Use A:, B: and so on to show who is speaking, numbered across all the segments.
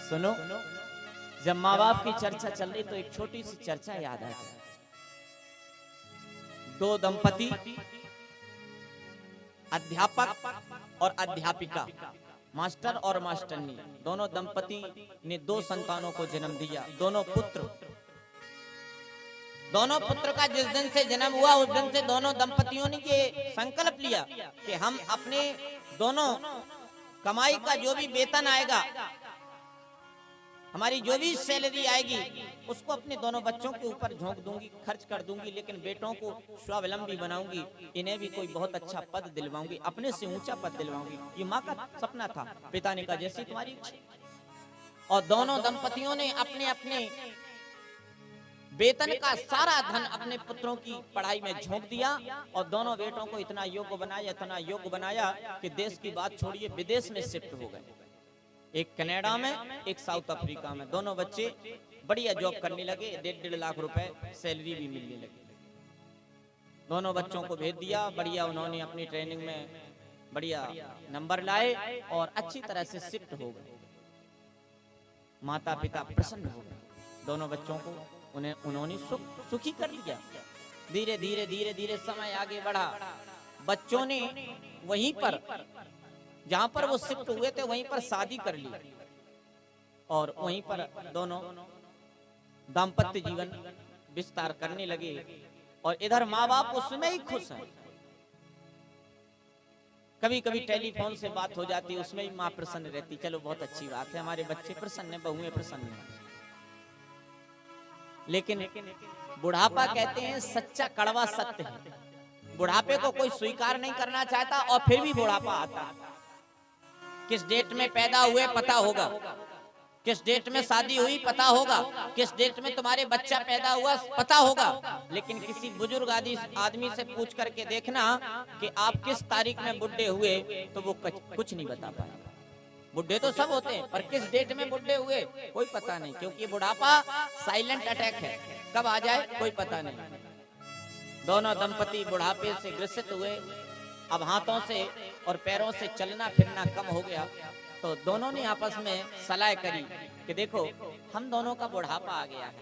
A: सुनो, जब माँ बाप की चर्चा चल रही तो एक छोटी सी चर्चा याद आ गई। दो दंपति, अध्यापक और अध्यापिका, मास्टर और मास्टरनी, दोनों दंपति ने दो संतानों को जन्म दिया। दोनों पुत्र का जिस दिन से जन्म हुआ उस दिन से दोनों दंपतियों ने ये संकल्प लिया कि हम अपने दोनों कमाई का जो भी वेतन आएगा, हमारी जो भी सैलरी आएगी, उसको अपने दोनों बच्चों के ऊपर झोंक दूंगी, खर्च कर दूंगी, लेकिन बेटों को स्वावलंबी बनाऊंगी, इन्हें भी कोई बहुत अच्छा पद दिलवाऊंगी, अपने से ऊंचा पद दिलवाऊंगी। ये माँ का सपना था। पिता ने कहा जैसी तुम्हारी इच्छा। और दोनों दंपतियों ने अपने अपने वेतन का सारा धन अपने पुत्रों की पढ़ाई में झोंक दिया और दोनों बेटों को इतना योग्य बनाया कि देश की बात छोड़िए, विदेश में शिफ्ट हो गए। एक कनाडा में, एक साउथ अफ्रीका में। दोनों बच्चे बढ़िया जॉब करने लगे, 1.5 लाख रुपए सैलरी भी मिलने लगी। दोनों बच्चों को भेज दिया, बढ़िया उन्होंने अपनी ट्रेनिंग में बढ़िया नंबर लाए और अच्छी तरह से शिफ्ट हो गए। माता पिता प्रसन्न हो गए, दोनों बच्चों को उन्होंने सुखी कर लिया। धीरे धीरे समय आगे बढ़ा। बच्चों ने वहीं पर, जहां पर वो शिफ्ट हुए थे, वहीं पर शादी कर ली और वहीं पर दोनों दाम्पत्य जीवन विस्तार करने लगे। और इधर माँ बाप उसमें ही खुश हैं। कभी कभी टेलीफोन से बात हो जाती है, उसमें ही माँ प्रसन्न रहती, चलो बहुत अच्छी बात है, हमारे बच्चे प्रसन्न है, बहुएं प्रसन्न है। लेकिन बुढ़ापा कहते हैं सच्चा कड़वा सत्य है। बुढ़ापे को कोई स्वीकार नहीं करना चाहता और फिर भी बुढ़ापा आता है। किस डेट में पैदा हुए पता होगा, किस डेट में शादी हुई पता होगा, किस डेट में तुम्हारे बच्चा पैदा हुआ पता होगा, लेकिन किसी बुजुर्ग आदमी से पूछ करके देखना कि आप किस तारीख में बुढ़े हुए, तो वो कुछ नहीं बता पाएगा। बुढ़े तो सब होते हैं, पर किस डेट में बुढ़े हुए कोई पता नहीं, क्योंकि बुढ़ापा साइलेंट अटैक है, कब आ जाए कोई पता नहीं। दोनों दंपति बुढ़ापे से ग्रसित हुए। अब हाथों से और पैरों से चलना फिरना कम हो गया, तो दोनों ने आपस में सलाह करी कि देखो, हम दोनों का बुढ़ापा आ गया है,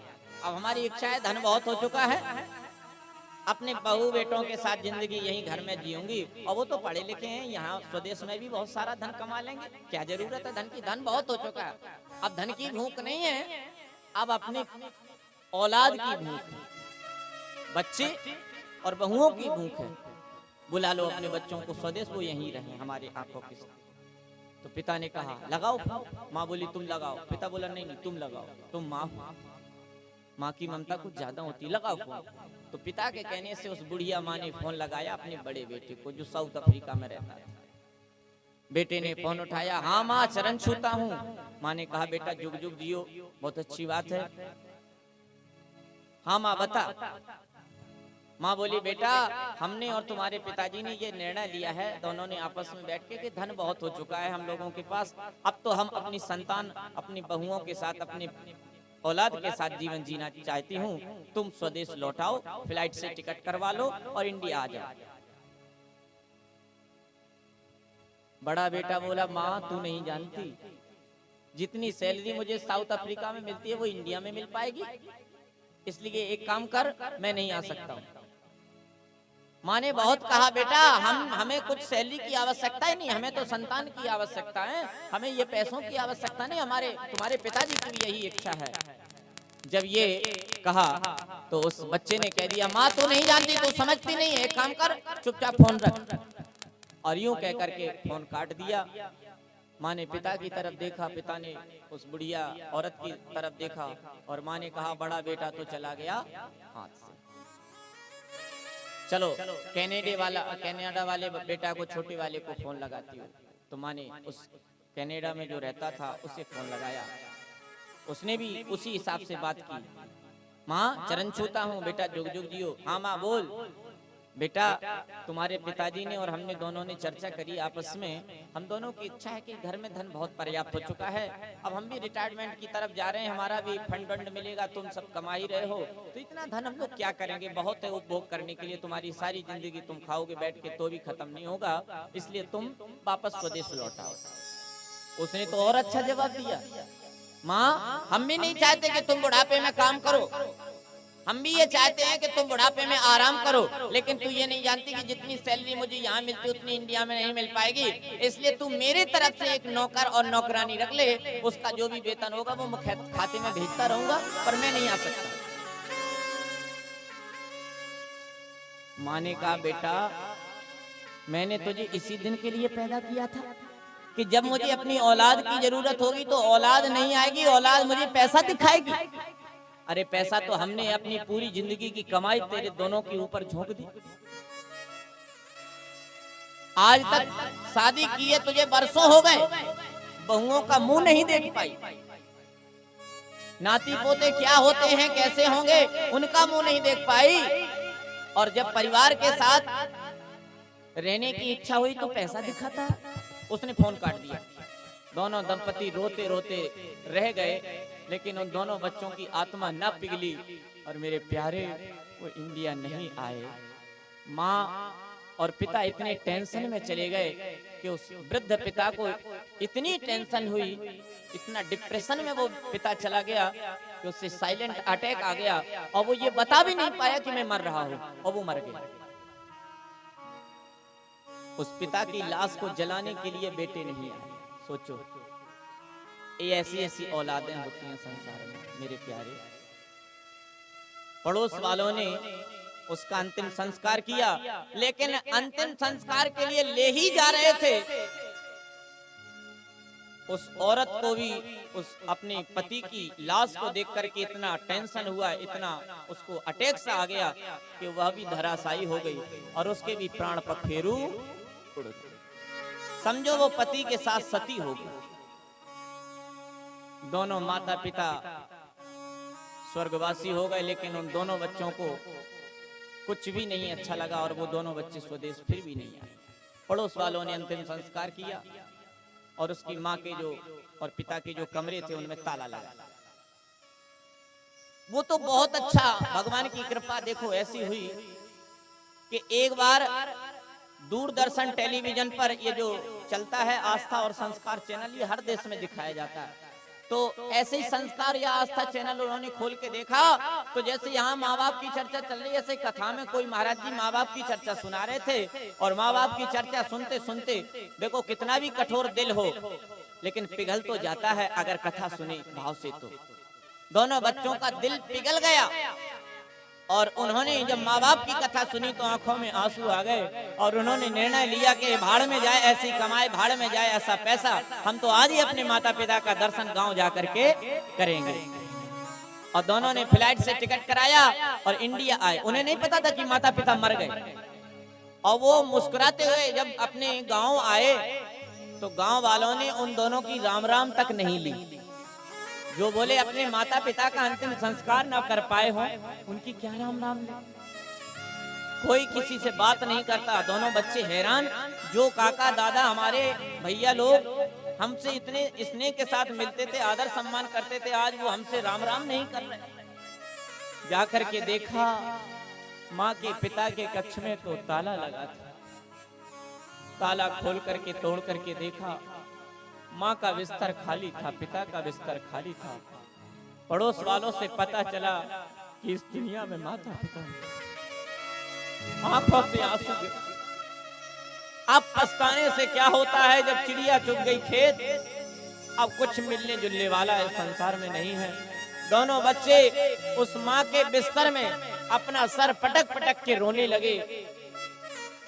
A: अब हमारी इच्छा है, धन बहुत हो चुका है, अपने बहू बेटों के साथ जिंदगी यहीं घर में जीऊंगी, और वो तो पढ़े लिखे हैं, यहाँ स्वदेश में भी बहुत सारा धन कमा लेंगे, क्या जरूरत है धन की, धन बहुत हो चुका है, अब धन की भूख नहीं है, अब अपने औलाद की भूख है, बच्चे और बहुओं की भूख है। बुला लो अपने बच्चों को स्वदेश, वो यहीं रहे हमारे आंखों के साथ। तो पिता ने कहा लगाओ, माँ बोली तुम लगाओ, पिता बोला नहीं तुम लगाओ, तुम माँ हो, माँ की ममता कुछ ज्यादा होती, लगाओ फोन। तो पिता के कहने से उस बुढ़िया माँ ने फोन लगाया अपने बड़े बेटे को, जो साउथ अफ्रीका में रहता था। बेटे ने फोन उठाया, हाँ माँ चरण छूता हूँ। माँ ने कहा बेटा जुग जुग जियो, बहुत अच्छी बात है। हाँ माँ बता। माँ बोली बेटा, हमने और तुम्हारे पिताजी ने ये निर्णय लिया है, दोनों ने आपस में बैठ के, कि धन बहुत हो चुका है हम लोगों के पास, अब तो हम अपनी संतान, अपनी बहुओं के साथ, अपनी औलाद के साथ जीवन जीना चाहती हूँ, तुम स्वदेश लौटाओ, फ्लाइट से टिकट करवा लो और इंडिया आ जाओ। बड़ा बेटा बोला माँ तू नहीं जानती, जितनी सैलरी मुझे साउथ अफ्रीका में मिलती है वो इंडिया में मिल पाएगी, इसलिए एक काम कर, मैं नहीं आ सकता हूँ। माँ ने बहुत कहा बेटा, हमें कुछ सैलरी की आवश्यकता ही नहीं, हमें तो संतान की आवश्यकता है, हमें ये पैसों की आवश्यकता नहीं, तुम्हारे पिताजी की भी यही इच्छा है। जब ये कहा तो उस बच्चे ने कह दिया माँ तू नहीं जानती, तू समझती नहीं है, एक काम कर चुपचाप फोन रख, और यूं कह करके फोन काट दिया। माँ ने पिता की तरफ देखा, पिता ने उस बुढ़िया औरत की तरफ देखा, और माँ ने कहा बड़ा बेटा तो चला गया हाथ से, चलो कनाडा वाले बेटा को, छोटे वाले को फोन लगाती हो। तो माँ ने उस कनाडा में जो रहता था उसे फोन लगाया, उसने भी उसी हिसाब से बात की, माँ चरण छूता हूँ, बेटा जुग जुग जियो। हाँ माँ बोल। बेटा तुम्हारे पिताजी ने और हमने दोनों ने चर्चा करी आपस में, हम दोनों की इच्छा है कि घर में धन बहुत पर्याप्त हो चुका है, अब हम भी रिटायरमेंट की तरफ जा रहे हैं, हमारा भी फंड मिलेगा, तुम सब कमा ही रहे हो, तो इतना धन हम लोग क्या करेंगे, बहुत है उपभोग करने के लिए, तुम्हारी सारी जिंदगी तुम खाओगे बैठ के तो भी खत्म नहीं होगा, इसलिए तुम वापस स्वदेश लौटाओ। उसने तो और अच्छा जवाब दिया, माँ हम भी नहीं चाहते कि तुम बुढ़ापे में काम करो, हम भी ये चाहते हैं कि तुम बुढ़ापे में आराम करो, लेकिन तू ये नहीं जानती कि जितनी सैलरी मुझे यहाँ मिलती उतनी इंडिया में नहीं मिल पाएगी, इसलिए तू मेरे तरफ से एक नौकर और नौकरानी रख ले, उसका जो भी वेतन होगा वो मैं खाते में भेजता रहूंगा, पर मैं नहीं आ सकता। माँ ने कहा बेटा मैंने तुझे इसी दिन के लिए पैदा किया था कि जब मुझे अपनी औलाद की जरूरत होगी तो औलाद नहीं आएगी, औलाद मुझे पैसा दिखाएगी। अरे पैसा तो हमने अपनी पूरी जिंदगी की कमाई तेरे दोनों के ऊपर झोंक दी। आज तक शादी किए तुझे बरसों हो गए, बहुओं का मुंह नहीं देख पाई, नाती पोते क्या होते हैं कैसे होंगे उनका मुंह नहीं देख पाई, और जब परिवार के साथ रहने की इच्छा हुई तो पैसा दिखाता। उसने फोन काट दिया। दोनों दंपति रोते रोते रह गए, लेकिन उन दोनों बच्चों की आत्मा न पिघली और मेरे प्यारे वो इंडिया नहीं आए। माँ और पिता इतने टेंशन में चले गए कि उस वृद्ध पिता को इतनी टेंशन हुई, इतना डिप्रेशन में वो पिता चला गया कि उससे साइलेंट अटैक आ गया और वो ये बता भी नहीं पाया कि मैं मर रहा हूँ, और वो मर गया। उस पिता की लाश को जलाने के लिए बेटे नहीं आए। सोचो ये ऐसी ऐसी औलादें होती हैं संसार में मेरे प्यारे। पड़ोस वालों ने उसका अंतिम संस्कार किया, लेकिन अंतिम संस्कार के लिए ले ही जा रहे थे, उस औरत को भी उस अपने पति की लाश को देख करके इतना टेंशन हुआ, इतना उसको अटैक सा आ गया कि वह भी धराशायी हो गई और उसके भी प्राण पखेरु उड़ गए। समझो वो पति के साथ सती हो गई। दोनों माता पिता स्वर्गवासी हो गए, लेकिन उन दोनों बच्चों को कुछ भी नहीं अच्छा लगा और वो दोनों बच्चे स्वदेश फिर भी नहीं आए। पड़ोस वालों ने अंतिम संस्कार किया और उसकी माँ के जो और पिता के जो कमरे थे उनमें ताला लगा। वो तो बहुत अच्छा भगवान की कृपा देखो ऐसी हुई कि एक बार दूरदर्शन टेलीविजन पर ये जो चलता है आस्था और संस्कार चैनल, ये हर देश में दिखाया जाता है, तो ऐसे ही संस्कार या आस्था चैनल उन्होंने खोल के देखा तो जैसे यहाँ माँ बाप की चर्चा चल रही है, ऐसे कथा में कोई महाराज जी माँ बाप की चर्चा सुना रहे थे, और माँ बाप की चर्चा सुनते सुनते देखो कितना भी कठोर दिल हो लेकिन पिघल तो जाता है अगर कथा सुने भाव से। तो दोनों बच्चों का दिल पिघल गया और उन्होंने जब माँ बाप की कथा सुनी तो आंखों में आंसू आ गए और उन्होंने निर्णय लिया कि भाड़ में जाए ऐसी कमाई, भाड़ में जाए ऐसा पैसा, हम तो आज ही अपने माता पिता का दर्शन गांव जा करके करेंगे। और दोनों ने फ्लाइट से टिकट कराया और इंडिया आए। उन्हें नहीं पता था कि माता पिता मर गए, और वो मुस्कुराते हुए जब अपने गाँव आए तो गाँव वालों ने उन दोनों की राम राम तक नहीं ली। जो बोले अपने माता पिता का अंतिम संस्कार न कर पाए हो उनकी क्या राम राम ले। कोई किसी से बात नहीं करता, दोनों बच्चे हैरान। जो काका दादा हमारे भैया लोग हमसे इतने स्नेह के साथ मिलते थे, आदर सम्मान करते थे, आज वो हमसे राम राम नहीं कर रहे। जाकर के देखा माँ के पिता के कक्ष में तो ताला लगा था। ताला खोल करके तोड़ करके देखा माँ का बिस्तर खाली था, पिता का बिस्तर खाली था। पड़ोस वालों से पता चला कि इस दुनिया में माता पिता नहीं। आंखों से आंसू गिरे। अब पछताने से क्या होता है जब चिड़िया चुग गई खेत, अब कुछ मिलने जुलने वाला इस संसार में नहीं है। दोनों बच्चे उस माँ के बिस्तर में अपना सर पटक पटक के रोने लगे,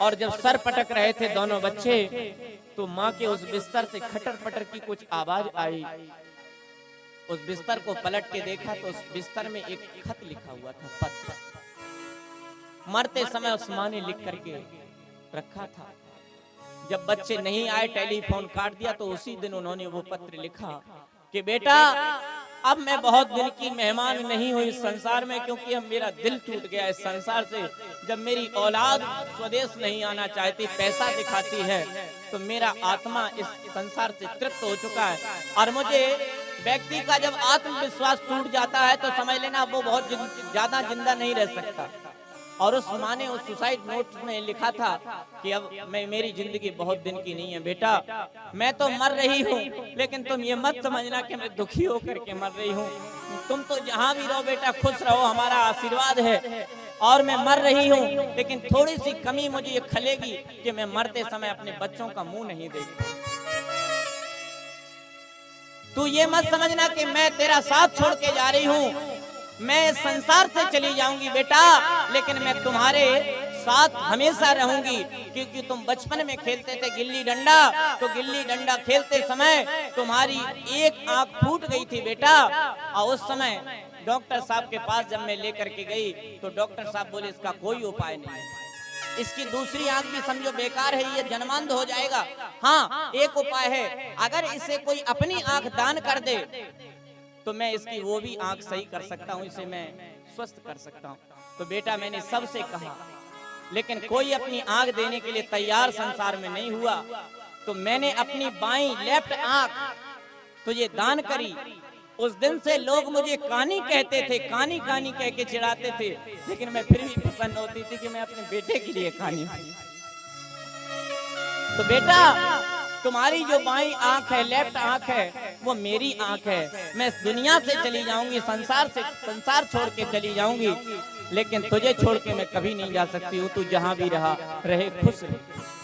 A: और जब सर पटक रहे थे दोनों बच्चे तो माँ के उस बिस्तर से खटर पटर की कुछ आवाज आई। उस बिस्तर को पलट के देखा तो उस बिस्तर में एक खत लिखा हुआ था, पत्र। मरते समय उस माँ ने लिख करके रखा था। जब बच्चे नहीं आए, टेलीफोन काट दिया, तो उसी दिन उन्होंने वो पत्र लिखा कि बेटा अब मैं बहुत दिन की मेहमान नहीं हुई इस संसार में, क्योंकि अब मेरा दिल टूट गया इस संसार से। जब मेरी औलाद स्वदेश नहीं आना चाहती, पैसा दिखाती है, तो मेरा आत्मा इस संसार से तृप्त हो चुका है। और मुझे व्यक्ति का जब आत्मविश्वास टूट जाता है तो समझ लेना वो बहुत ज्यादा जिंदा नहीं रह सकता। और उस माँ ने उस सुसाइड नोट में लिखा था कि अब मेरी जिंदगी बहुत दिन की नहीं है बेटा, मैं तो मर रही हूँ, लेकिन तुम ये मत समझना कि मैं दुखी होकर के मर रही हूँ। तुम तो जहाँ भी रहो बेटा खुश रहो, हमारा आशीर्वाद है। और मैं मर रही हूँ, लेकिन थोड़ी सी कमी मुझे ये खलेगी कि मैं मरते समय अपने बच्चों का मुंह नहीं देखता। तू ये मत समझना कि मैं तेरा साथ छोड़ के जा रही हूँ, मैं संसार से चली जाऊंगी बेटा, लेकिन मैं तुम्हारे साथ हमेशा रहूंगी। क्योंकि तुम बचपन में खेलते थे गिल्ली डंडा, तो गिल्ली डंडा खेलते समय तुम्हारी एक आंख फूट गई थी बेटा। और उस समय डॉक्टर साहब के पास जब मैं लेकर के गई तो डॉक्टर साहब बोले इसका कोई उपाय नहीं, इसकी दूसरी आंख भी समझो बेकार है, ये जन्मांध हो जाएगा। हाँ, एक उपाय है, अगर इसे कोई अपनी आंख दान कर दे तो मैं इसकी वो भी आंख सही कर सकता हूँ, इसे मैं स्वस्थ कर सकता हूँ। तो बेटा मैंने सबसे कहा, लेकिन कोई अपनी आंख देने के लिए तैयार संसार में नहीं हुआ। तो मैंने अपनी बाईं लेफ्ट आंख तो ये दान करी। उस दिन से लोग मुझे कानी कहते थे, कानी कानी कह के चिढ़ाते थे, लेकिन मैं फिर भी प्रसन्न होती थी कि मैं अपने बेटे के लिए कानी हूं। तो बेटा तुम्हारी जो बाईं आंख है, लेफ्ट आंख है, वो मेरी आंख है। मैं इस दुनिया से चली जाऊंगी, संसार छोड़ के चली जाऊंगी, लेकिन तुझे छोड़ के मैं कभी नहीं जा सकती हूँ। तू जहां भी रहे खुश रहे।